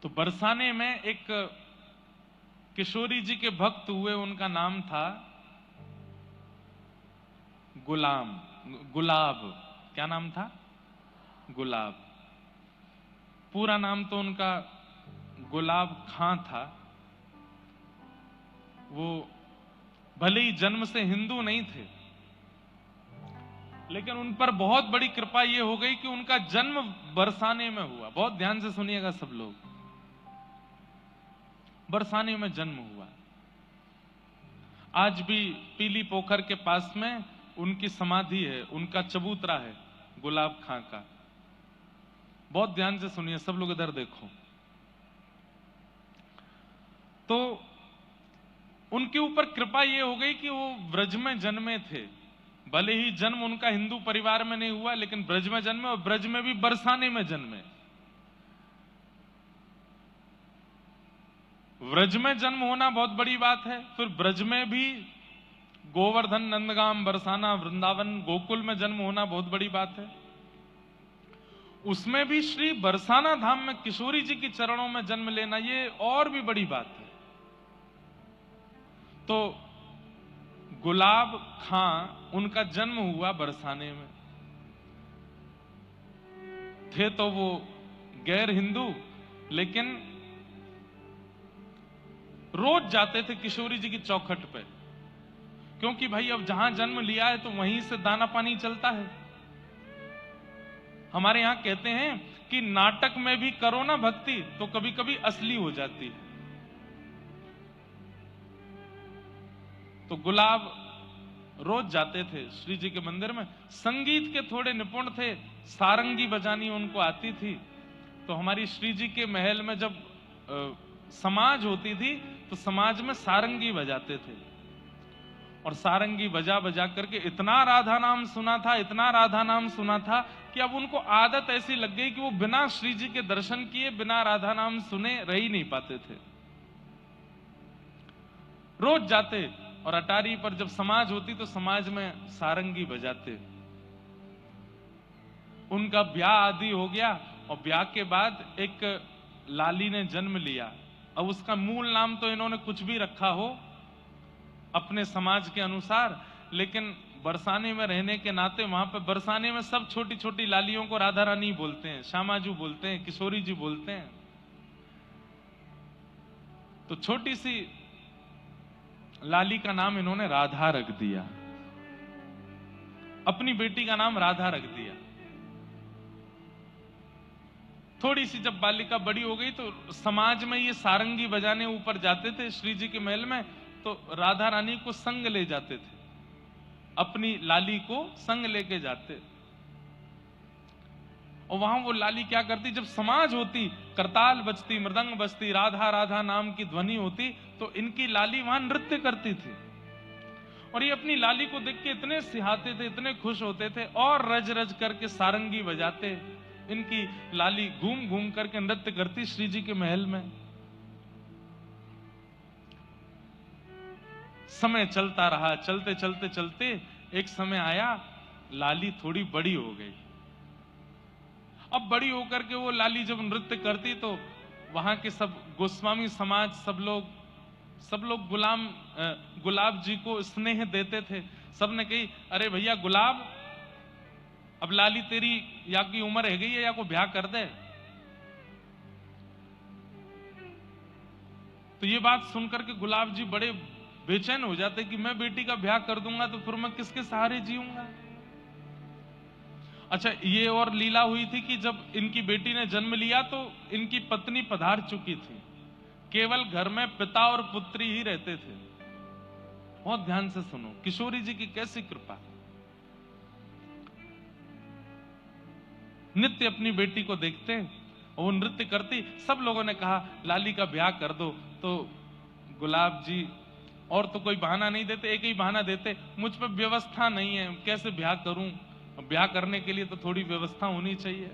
तो बरसाने में एक किशोरी जी के भक्त हुए, उनका नाम था गुलाब। क्या नाम था? गुलाब। पूरा नाम तो उनका गुलाब खां था। वो भले ही जन्म से हिंदू नहीं थे, लेकिन उन पर बहुत बड़ी कृपा ये हो गई कि उनका जन्म बरसाने में हुआ। बहुत ध्यान से सुनिएगा सब लोग, बरसाने में जन्म हुआ। आज भी पीली पोखर के पास में उनकी समाधि है, उनका चबूतरा है गुलाब खां का। बहुत ध्यान से सुनिए सब लोग, इधर देखो। तो उनके ऊपर कृपा ये हो गई कि वो ब्रज में जन्मे थे। भले ही जन्म उनका हिंदू परिवार में नहीं हुआ, लेकिन ब्रज में जन्मे, और ब्रज में भी बरसाने में जन्मे। ब्रज में जन्म होना बहुत बड़ी बात है। फिर ब्रज में भी गोवर्धन, नंदगाम, बरसाना, वृंदावन, गोकुल में जन्म होना बहुत बड़ी बात है। उसमें भी श्री बरसाना धाम में किशोरी जी के चरणों में जन्म लेना, ये और भी बड़ी बात है। तो गुलाब खां, उनका जन्म हुआ बरसाने में। थे तो वो गैर हिंदू, लेकिन रोज जाते थे किशोरी जी की चौखट पे, क्योंकि भाई अब जहां जन्म लिया है तो वहीं से दाना पानी चलता है। हमारे यहां कहते हैं कि नाटक में भी करो ना भक्ति तो कभी कभी असली हो जाती है। तो गुलाब रोज जाते थे श्री जी के मंदिर में। संगीत के थोड़े निपुण थे, सारंगी बजानी उनको आती थी। तो हमारी श्री जी के महल में जब समाज होती थी तो समाज में सारंगी बजाते थे, और सारंगी बजा बजा करके इतना राधा नाम सुना था, इतना राधा नाम सुना था कि अब उनको आदत ऐसी लग गई कि वो बिना श्री जी के दर्शन किए, बिना राधा नाम सुने रह ही नहीं पाते थे। रोज जाते, और अटारी पर जब समाज होती तो समाज में सारंगी बजाते। उनका ब्याह आदि हो गया, और ब्याह के बाद एक लाली ने जन्म लिया। अब उसका मूल नाम तो इन्होंने कुछ भी रखा हो अपने समाज के अनुसार, लेकिन बरसाने में रहने के नाते वहां पे बरसाने में सब छोटी छोटी लालियों को राधा रानी बोलते हैं, श्यामाजू बोलते हैं, किशोरी जी बोलते हैं। तो छोटी सी लाली का नाम इन्होंने राधा रख दिया, अपनी बेटी का नाम राधा रख दिया। थोड़ी सी जब बालिका बड़ी हो गई तो समाज में ये सारंगी बजाने ऊपर जाते थे श्री जी के महल में, तो राधा रानी को संग ले जाते थे, अपनी लाली को संग लेके जाते। और वहां वो लाली क्या करती, जब समाज होती, करताल बजती, मृदंग बजती, राधा राधा नाम की ध्वनि होती, तो इनकी लाली वहां नृत्य करती थी। और ये अपनी लाली को देख के इतने सिहाते थे, इतने खुश होते थे, और रज रज करके सारंगी बजाते। इनकी लाली घूम घूम करके नृत्य करती श्री जी के महल में। समय चलता रहा, चलते चलते चलते एक समय आया, लाली थोड़ी बड़ी हो गई। अब बड़ी होकर के वो लाली जब नृत्य करती तो वहां के सब गोस्वामी समाज, सब लोग गुलाब जी को स्नेह देते थे। सबने कही, अरे भैया गुलाब, अब लाली तेरी या की उम्र है गई है, या को ब्याह कर दे। तो ये बात सुनकर के गुलाब जी बड़े बेचैन हो जाते कि मैं बेटी का ब्याह कर दूंगा तो फिर मैं किसके सहारे जीऊंगा। अच्छा, ये और लीला हुई थी कि जब इनकी बेटी ने जन्म लिया तो इनकी पत्नी पधार चुकी थी, केवल घर में पिता और पुत्री ही रहते थे। बहुत ध्यान से सुनो, किशोरी जी की कैसी कृपा। नित्य अपनी बेटी को देखते और वो नृत्य करती। सब लोगों ने कहा लाली का ब्याह कर दो, तो गुलाब जी और तो कोई बहाना नहीं देते, एक ही बहाना देते, मुझ पर व्यवस्था नहीं है, कैसे ब्याह करूं। ब्याह करने के लिए तो थोड़ी व्यवस्था होनी चाहिए।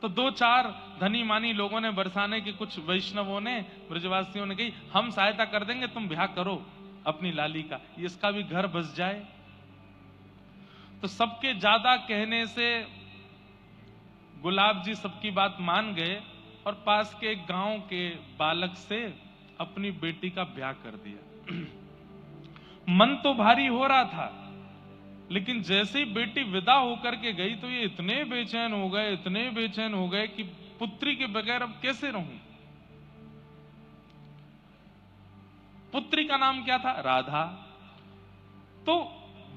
तो दो चार धनी मानी लोगों ने, बरसाने के कुछ वैष्णवों ने, ब्रजवासियों ने कही, हम सहायता कर देंगे, तुम ब्याह करो अपनी लाली का, इसका भी घर बस जाए। तो सबके ज्यादा कहने से गुलाब जी सबकी बात मान गए, और पास के एक गांव के बालक से अपनी बेटी का ब्याह कर दिया। मन तो भारी हो रहा था, लेकिन जैसे ही बेटी विदा होकर के गई तो ये इतने बेचैन हो गए, इतने बेचैन हो गए कि पुत्री के बगैर अब कैसे रहूं। पुत्री का नाम क्या था? राधा। तो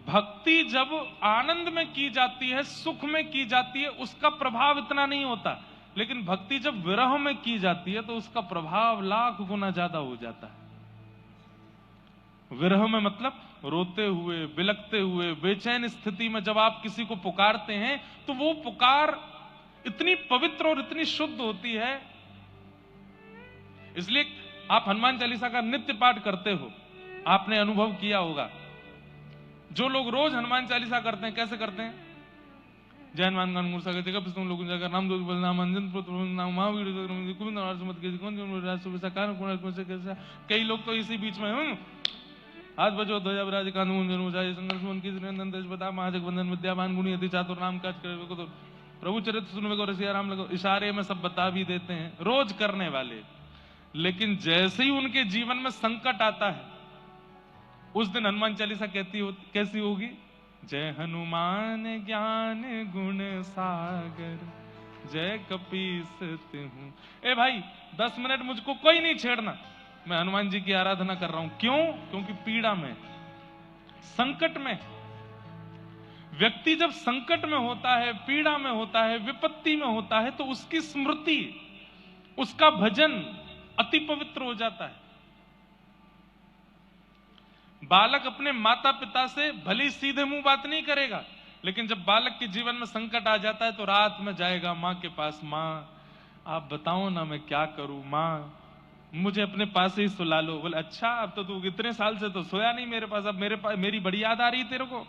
भक्ति जब आनंद में की जाती है, सुख में की जाती है, उसका प्रभाव इतना नहीं होता, लेकिन भक्ति जब विरह में की जाती है तो उसका प्रभाव लाख गुना ज्यादा हो जाता है। विरह में मतलब रोते हुए, बिलखते हुए, बेचैन स्थिति में जब आप किसी को पुकारते हैं तो वो पुकार इतनी पवित्र और इतनी शुद्ध होती है। इसलिए आप हनुमान चालीसा का नित्य पाठ करते हो, आपने अनुभव किया होगा। जो लोग रोज हनुमान चालीसा करते हैं, कैसे करते हैं? जय हनुमान ज्ञान गुण सागर जगत स्तुति लोक उजागर नाम दो बलनाम अंजन पुत्र नाम महावीर गोविंद और सुमत के कौन राष्ट्र कारण गुण से कैसा। कई लोग तो इसी बीच में हाथ बजो ध्वजा विराज कांध मुंजन ऊंचाई संघर्ष मन की नंदन बता महाजगवंदन विद्यावान गुणी अति चातुर नाम काज करे को तो प्रभु चरित्र सुनवे को रसिया राम लगो। इशारे में सब बता भी देते हैं, रोज करने वाले। लेकिन जैसे ही उनके जीवन में संकट आता है, उस दिन हनुमान चालीसा कैसी होगी? जय हनुमान ज्ञान गुण सागर जय कपीस तिहु। ए भाई 10 मिनट मुझको कोई नहीं छेड़ना, मैं हनुमान जी की आराधना कर रहा हूं। क्यों? क्योंकि पीड़ा में, संकट में, व्यक्ति जब संकट में होता है, पीड़ा में होता है, विपत्ति में होता है, तो उसकी स्मृति, उसका भजन अति पवित्र हो जाता है। बालक अपने माता पिता से भले सीधे मुंह बात नहीं करेगा, लेकिन जब बालक के जीवन में संकट आ जाता है तो रात में जाएगा मां के पास, मां आप बताओ ना मैं क्या करूं, मां मुझे अपने पास ही सुला लो। बोले अच्छा, अब तो तू इतने साल से तो सोया नहीं मेरे पास, अब मेरे पास मेरी बड़ी याद आ रही तेरे को।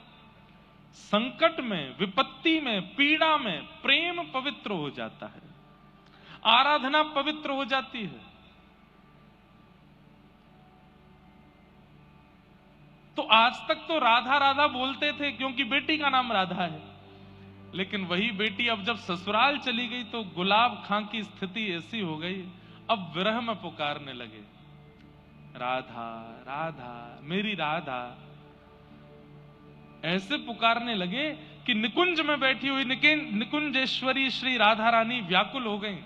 संकट में, विपत्ति में, पीड़ा में प्रेम पवित्र हो जाता है, आराधना पवित्र हो जाती है। तो आज तक तो राधा राधा बोलते थे क्योंकि बेटी का नाम राधा है, लेकिन वही बेटी अब जब ससुराल चली गई तो गुलाब खां की स्थिति ऐसी हो गई, अब विरह में पुकारने लगे, राधा राधा मेरी राधा। ऐसे पुकारने लगे कि निकुंज में बैठी हुई निकुंजेश्वरी श्री राधा रानी व्याकुल हो गई,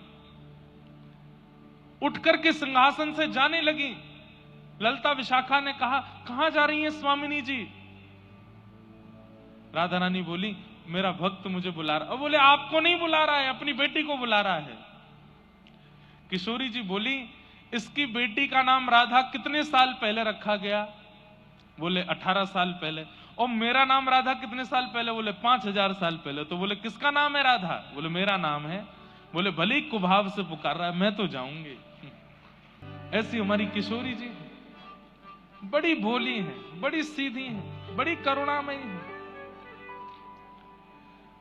उठकर के सिंहासन से जाने लगी। ललता विशाखा ने कहा, कहां जा रही हैं स्वामिनी जी? राधा रानी बोली, मेरा भक्त मुझे बुला रहा। बोले आपको नहीं बुला रहा है, अपनी बेटी को बुला रहा है। किशोरी जी बोली, इसकी बेटी का नाम राधा कितने साल पहले रखा गया? बोले 18 साल पहले। और मेरा नाम राधा कितने साल पहले? बोले 5000 साल पहले। तो बोले किसका नाम है राधा? बोले मेरा नाम है। बोले भले ही कुभाव से पुकार रहा है, मैं तो जाऊंगी। ऐसी हमारी किशोरी जी बड़ी भोली हैं, बड़ी सीधी हैं, बड़ी करुणामयी हैं।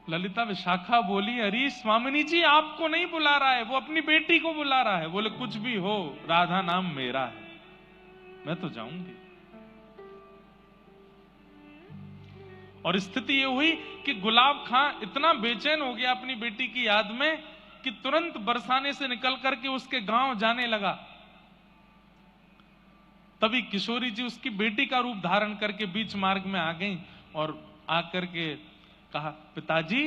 ललिता विशाखा बोली, अरे स्वामिनी जी आपको नहीं बुला रहा है, वो अपनी बेटी को बुला रहा है। बोले कुछ भी हो, राधा नाम मेरा है, मैं तो जाऊंगी। और स्थिति ये हुई कि गुलाब खां इतना बेचैन हो गया अपनी बेटी की याद में कि तुरंत बरसाने से निकल करके उसके गांव जाने लगा। तभी किशोरी जी उसकी बेटी का रूप धारण करके बीच मार्ग में आ गई और आकर के कहा, पिताजी।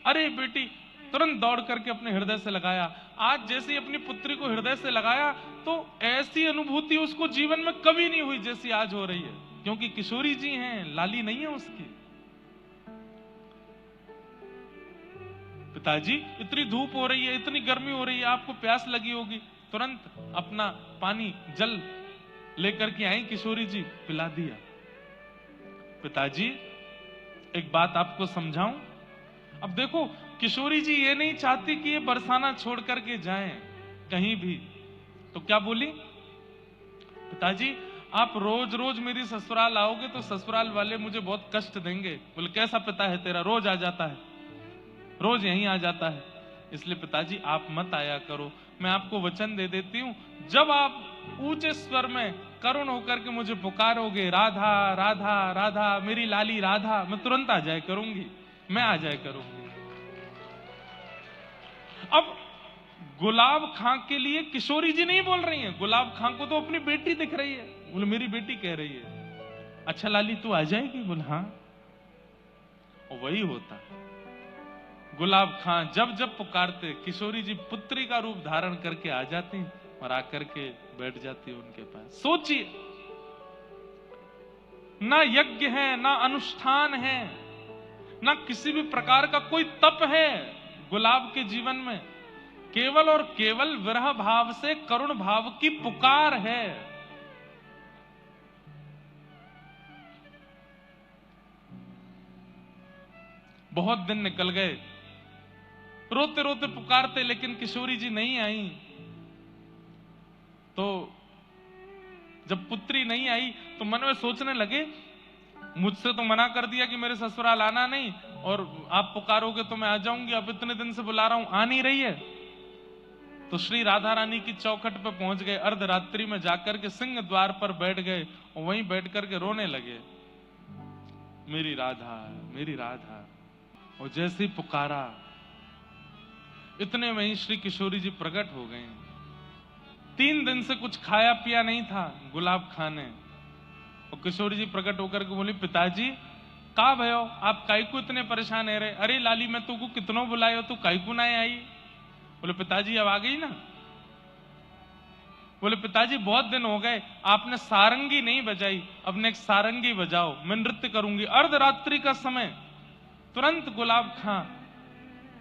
अरे बेटी तुरंत दौड़ करके अपने हृदय से लगाया। आज जैसे ही अपनी पुत्री को हृदय से लगाया तो ऐसी अनुभूति उसको जीवन में कभी नहीं हुई जैसी आज हो रही है, क्योंकि किशोरी जी हैं, लाली नहीं है उसकी। पिताजी इतनी धूप हो रही है, इतनी गर्मी हो रही है, आपको प्यास लगी होगी। तुरंत अपना पानी जल लेकर के आई किशोरी जी, पिला दिया। पिताजी एक बात आपको समझाऊं। अब देखो किशोरी जी ये नहीं चाहती कि ये बरसाना छोड़ करके जाएं कहीं भी, तो क्या बोली, पिताजी आप रोज रोज मेरी ससुराल आओगे तो ससुराल वाले मुझे बहुत कष्ट देंगे। बोले कैसा पिता है तेरा, रोज आ जाता है, रोज यहीं आ जाता है, इसलिए पिताजी आप मत आया करो। मैं आपको वचन दे देती हूं, जब आप ऊंचे स्वर में करुण होकर के मुझे पुकारोगे, राधा राधा राधा मेरी लाली राधा, मैं तुरंत आ जाया करूंगी, मैं आ जाया करूंगी। अब गुलाब खां के लिए किशोरी जी नहीं बोल रही हैं, गुलाब खां को तो अपनी बेटी दिख रही है। बोले मेरी बेटी कह रही है, अच्छा लाली तू आ जाएगी? बोले हाँ। और वही होता, गुलाब खां जब जब पुकारते किशोरी जी पुत्री का रूप धारण करके आ जाती और आकर के बैठ जाती उनके पास। सोचिए, ना यज्ञ है, ना अनुष्ठान है, ना किसी भी प्रकार का कोई तप है गुलाब के जीवन में, केवल और केवल विरह भाव से करुण भाव की पुकार है। बहुत दिन निकल गए, रोते रोते पुकारते, लेकिन किशोरी जी नहीं आई। तो जब पुत्री नहीं आई तो मन में सोचने लगे, मुझसे तो मना कर दिया कि मेरे ससुराल आना नहीं, और आप पुकारोगे तो मैं आ जाऊंगी, अब इतने दिन से बुला रहा हूं आ नहीं रही है। तो श्री राधा रानी की चौखट पर पहुंच गए, अर्धरात्रि में जाकर के सिंह द्वार पर बैठ गए और वहीं बैठ करके रोने लगे, मेरी राधा, मेरी राधा। और जैसे ही पुकारा, इतने में ही श्री किशोरी जी प्रकट हो गए। 3 दिन से कुछ खाया पिया नहीं था गुलाब खां ने। और किशोरी जी प्रकट होकर के बोली, पिताजी का भयो, आप काई को इतने परेशान है रहे? अरे लाली मैं तुमको कितनों बुलायो, तू काई को ना आई? बोले पिताजी अब आ गई ना। बोले पिताजी बहुत दिन हो गए, आपने सारंगी नहीं बजाई, अब एक सारंगी बजाओ, मैं नृत्य करूंगी। अर्धरात्रि का समय, तुरंत गुलाब खां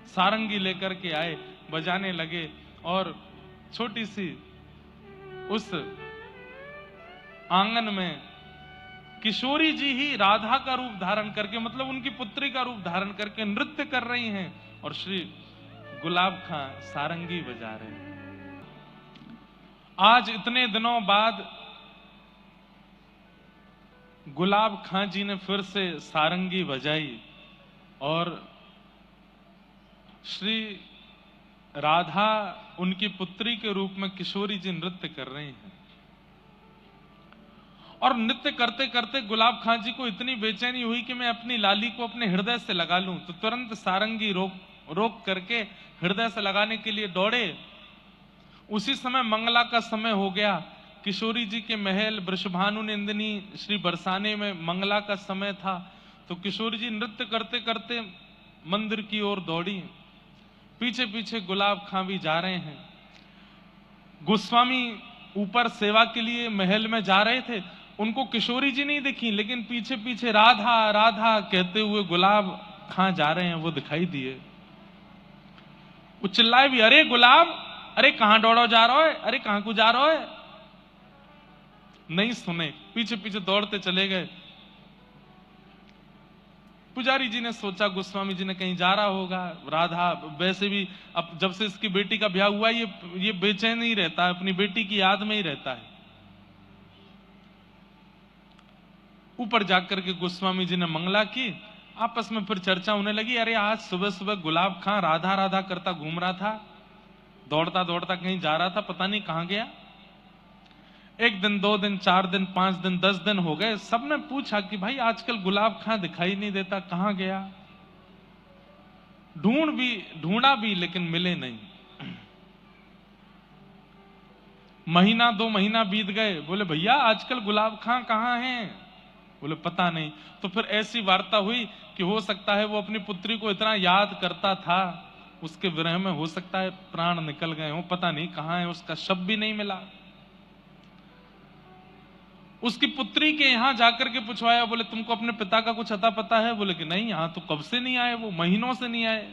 सारंगी लेकर के आए, बजाने लगे। और छोटी सी उस आंगन में किशोरी जी ही राधा का रूप धारण करके, मतलब उनकी पुत्री का रूप धारण करके नृत्य कर रही हैं, और श्री गुलाब खां सारंगी बजा रहे हैं। आज इतने दिनों बाद गुलाब खां जी ने फिर से सारंगी बजाई और श्री राधा उनकी पुत्री के रूप में किशोरी जी नृत्य कर रही हैं। और नृत्य करते करते गुलाब खां जी को इतनी बेचैनी हुई कि मैं अपनी लाली को अपने हृदय से लगा लूं, तो तुरंत सारंगी रोक करके हृदय से लगाने के लिए दौड़े। उसी समय मंगला का समय हो गया। किशोरी जी के महल वृषभानु नंदिनी श्री बरसाने में मंगला का समय था। तो किशोरी जी नृत्य करते करते मंदिर की ओर दौड़ी, पीछे पीछे गुलाब खां भी जा रहे हैं। गोस्वामी ऊपर सेवा के लिए महल में जा रहे थे, उनको किशोरी जी नहीं दिखी, लेकिन पीछे पीछे राधा राधा कहते हुए गुलाब खां जा रहे हैं, वो दिखाई दिए। वो चिल्लाए भी, अरे गुलाब, अरे कहां दौड़ो जा रहा है, अरे कहां को जा रहा है? नहीं सुने, पीछे पीछे दौड़ते चले गए। पुजारी जी ने सोचा गोस्वामी जी ने कहीं जा रहा होगा। राधा वैसे भी अब जब से इसकी बेटी का ब्याह हुआ ये बेचैन ही रहता है, अपनी बेटी की याद में ही रहता है। ऊपर जाकर के गोस्वामी जी ने मंगला की, आपस में फिर चर्चा होने लगी, अरे आज सुबह सुबह गुलाब खां राधा राधा करता घूम रहा था, दौड़ता दौड़ता कहीं जा रहा था, पता नहीं कहां गया। 1 दिन 2 दिन 4 दिन 5 दिन 10 दिन हो गए। सबने पूछा कि भाई आजकल गुलाब खां दिखाई नहीं देता, कहां गया? ढूंढा भी लेकिन मिले नहीं। महीना 2 महीना बीत गए। बोले भैया आजकल गुलाब खां कहां हैं? बोले पता नहीं। तो फिर ऐसी वार्ता हुई कि हो सकता है वो अपनी पुत्री को इतना याद करता था, उसके विरह में हो सकता है प्राण निकल गए हो, पता नहीं कहां है, उसका शव भी नहीं मिला। उसकी पुत्री के यहां जाकर के पूछवाया, बोले तुमको अपने पिता का कुछ अता पता है? बोले कि नहीं, यहां तो कब से नहीं आए, वो महीनों से नहीं आए।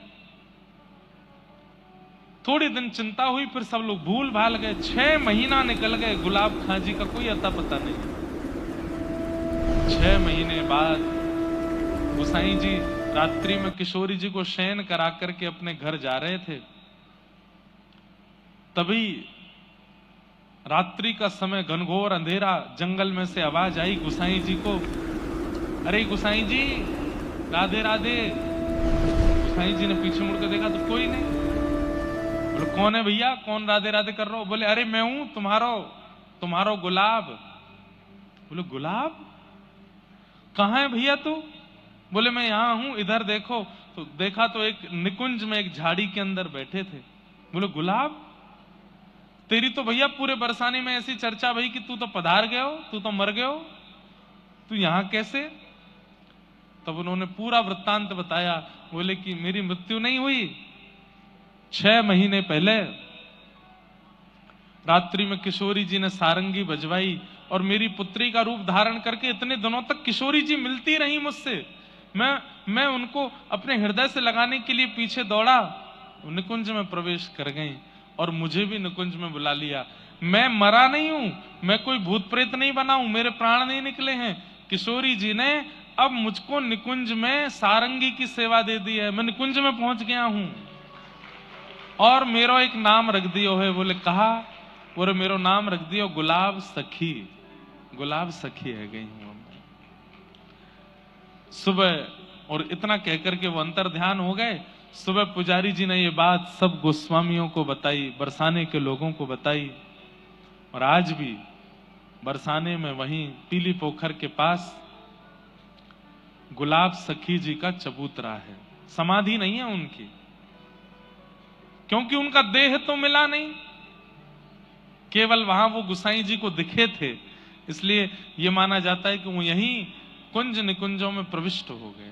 थोड़ी दिन चिंता हुई, फिर सब लोग भूल भाल गए। 6 महीना निकल गए, गुलाब खां जी का कोई अता पता नहीं। 6 महीने बाद गोसाई जी रात्रि में किशोरी जी को शयन करा करके अपने घर जा रहे थे। तभी रात्रि का समय, घनघोर अंधेरा, जंगल में से आवाज आई गोसाई जी को, अरे गोसाई जी राधे राधे। गोसाई जी ने पीछे मुड़कर देखा तो कोई नहीं। बोले कौन है भैया, कौन राधे राधे कर रहा हो? बोले अरे मैं हूं तुम्हारो गुलाब। बोले गुलाब कहां है भैया तू? बोले मैं यहां हूं, इधर देखो। तो देखा तो एक निकुंज में एक झाड़ी के अंदर बैठे थे। बोले गुलाब तेरी तो भैया पूरे बरसाने में ऐसी चर्चा भई कि तू तो पधार गए हो, तू तो मर गए हो, तू यहां कैसे? तब उन्होंने पूरा वृत्तांत बताया। बोले कि मेरी मृत्यु नहीं हुई, 6 महीने पहले रात्रि में किशोरी जी ने सारंगी बजवाई और मेरी पुत्री का रूप धारण करके इतने दिनों तक किशोरी जी मिलती रही मुझसे। मैं उनको अपने हृदय से लगाने के लिए पीछे दौड़ा, निकुंज में प्रवेश कर गई और मुझे भी निकुंज में बुला लिया। मैं मरा नहीं हूं, मैं कोई भूत प्रेत नहीं बना हूं, मेरे प्राण नहीं निकले हैं। किशोरी जी ने अब मुझको निकुंज में सारंगी की सेवा दे दी है, मैं निकुंज में पहुंच गया हूं और मेरा एक नाम रख दियो है। बोले कहा? बोले मेरो नाम रख दियो गुलाब सखी, गुलाब सखी है गई हूं सुबह। और इतना कहकर के वो अंतर ध्यान हो गए। सुबह पुजारी जी ने ये बात सब गोस्वामियों को बताई, बरसाने के लोगों को बताई। और आज भी बरसाने में वहीं पीली पोखर के पास गुलाब सखी जी का चबूतरा है। समाधि नहीं है उनकी, क्योंकि उनका देह तो मिला नहीं, केवल वहां वो गुसाई जी को दिखे थे, इसलिए यह माना जाता है कि वो यहीं कुंज निकुंजों में प्रविष्ट हो गए।